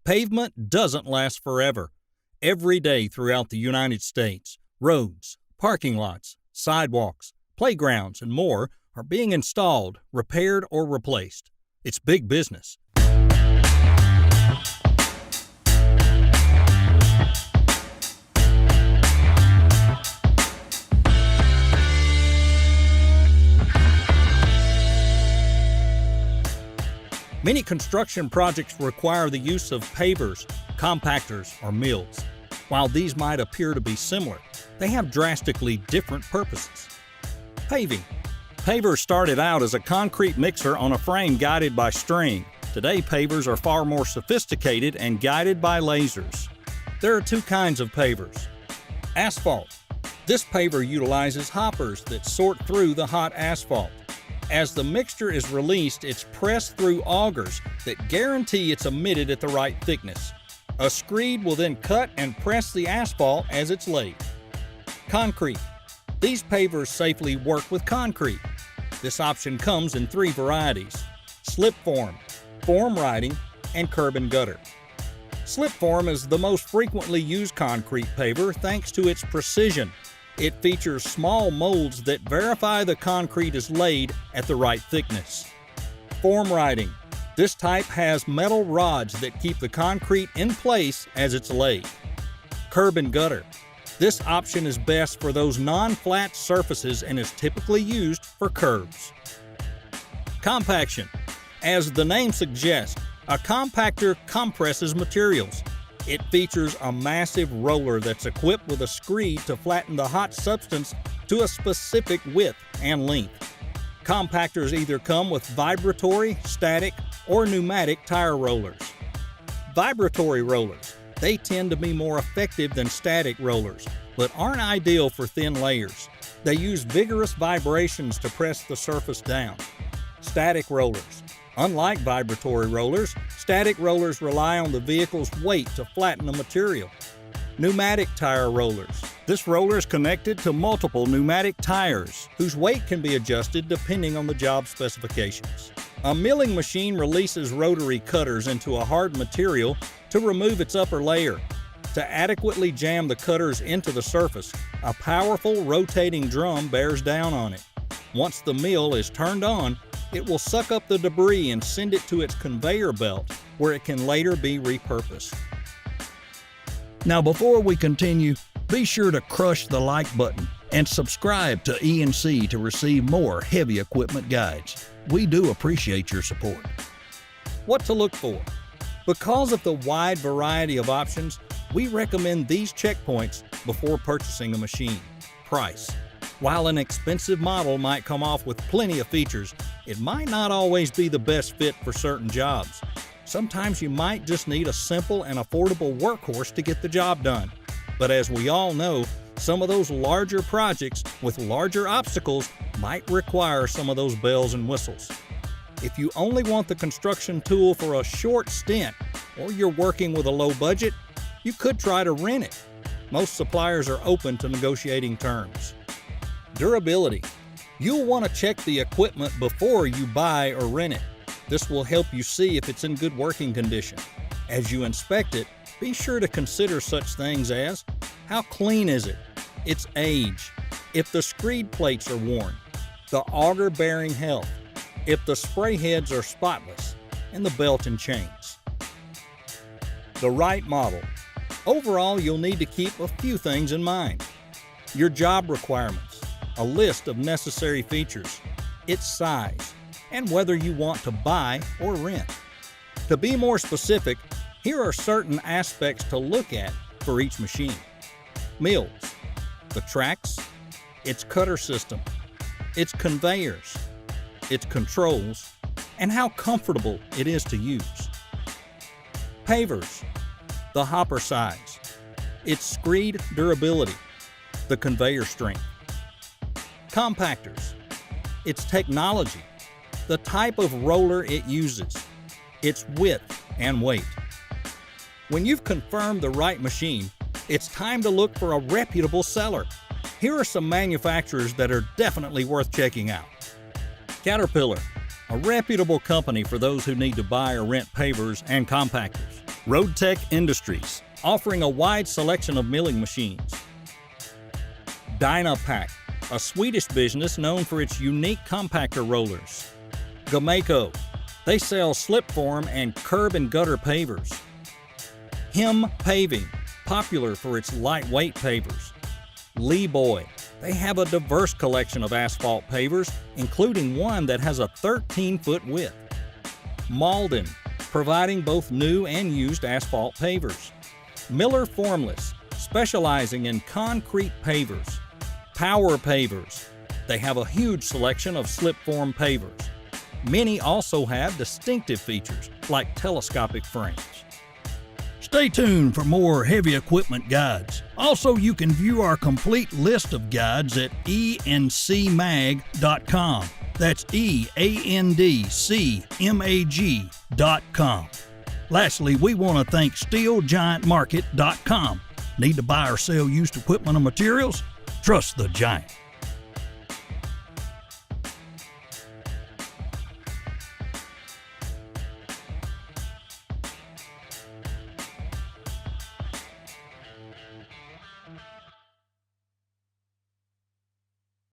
Pavement doesn't last forever. Every day throughout the United States, roads, parking lots, sidewalks, playgrounds, and more are being installed, repaired, or replaced. It's big business. Many construction projects require the use of pavers, compactors, or mills. While these might appear to be similar, they have drastically different purposes. Paving. Pavers started out as a concrete mixer on a frame guided by string. Today, pavers are far more sophisticated and guided by lasers. There are two kinds of pavers. Asphalt. This paver utilizes hoppers that sort through the hot asphalt. As the mixture is released, it's pressed through augers that guarantee it's emitted at the right thickness. A screed will then cut and press the asphalt as it's laid. Concrete. These pavers safely work with concrete. This option comes in three varieties: SLIPFORM, form riding, and curb and gutter. SLIPFORM is the most frequently used concrete paver thanks to its precision. It features small molds that verify the concrete is laid at the right thickness. Form riding. This type has metal rods that keep the concrete in place as it's laid. Curb and gutter. This option is best for those non-flat surfaces and is typically used for curbs. Compaction. As the name suggests, a compactor compresses materials. It features a massive roller that's equipped with a screed to flatten the hot substance to a specific width and length. Compactors either come with vibratory, static, or pneumatic tire rollers. Vibratory rollers. They tend to be more effective than static rollers, but aren't ideal for thin layers. They use vigorous vibrations to press the surface down. Static rollers. Unlike vibratory rollers, static rollers rely on the vehicle's weight to flatten the material. Pneumatic tire rollers. This roller is connected to multiple pneumatic tires, whose weight can be adjusted depending on the job specifications. A milling machine releases rotary cutters into a hard material to remove its upper layer. To adequately jam the cutters into the surface, a powerful rotating drum bears down on it. Once the mill is turned on, it will suck up the debris and send it to its conveyor belt, where it can later be repurposed. Now, before we continue, be sure to crush the like button and subscribe to E&C to receive more heavy equipment guides. We do appreciate your support. What to look for? Because of the wide variety of options, we recommend these checkpoints before purchasing a machine. Price. While an expensive model might come off with plenty of features, it might not always be the best fit for certain jobs. Sometimes you might just need a simple and affordable workhorse to get the job done. But as we all know, some of those larger projects with larger obstacles might require some of those bells and whistles. If you only want the construction tool for a short stint, or you're working with a low budget, you could try to rent it. Most suppliers are open to negotiating terms. Durability. You'll want to check the equipment before you buy or rent it. This will help you see if it's in good working condition. As you inspect it, be sure to consider such things as: how clean is it? Its age. If the screed plates are worn. The auger bearing health. If the spray heads are spotless. And the belt and chains. The right model. Overall, you'll need to keep a few things in mind. Your job requirements. A list of necessary features, its size, and whether you want to buy or rent. To be more specific, here are certain aspects to look at for each machine. Mills, the tracks, its cutter system, its conveyors, its controls, and how comfortable it is to use. Pavers, the hopper size, its screed durability, the conveyor strength. Compactors, its technology, the type of roller it uses, its width and weight. When you've confirmed the right machine, it's time to look for a reputable seller. Here are some manufacturers that are definitely worth checking out. Caterpillar, a reputable company for those who need to buy or rent pavers and compactors. Roadtech Industries, offering a wide selection of milling machines. Dynapac, a Swedish business known for its unique compactor rollers. Gomeco, they sell SLIPFORM and curb and gutter pavers. Paving, popular for its lightweight pavers. Boy, they have a diverse collection of asphalt pavers, including one that has a 13-foot width. Malden, providing both new and used asphalt pavers. Miller Formless, specializing in concrete pavers. Power Pavers, they have a huge selection of SLIPFORM pavers. Many also have distinctive features like telescopic frames. Stay tuned for more heavy equipment guides. Also, you can view our complete list of guides at eandcmag.com. That's eandcmag.com. Lastly, we want to thank SteelGiantMarket.com. Need to buy or sell used equipment and materials? Trust the Giant.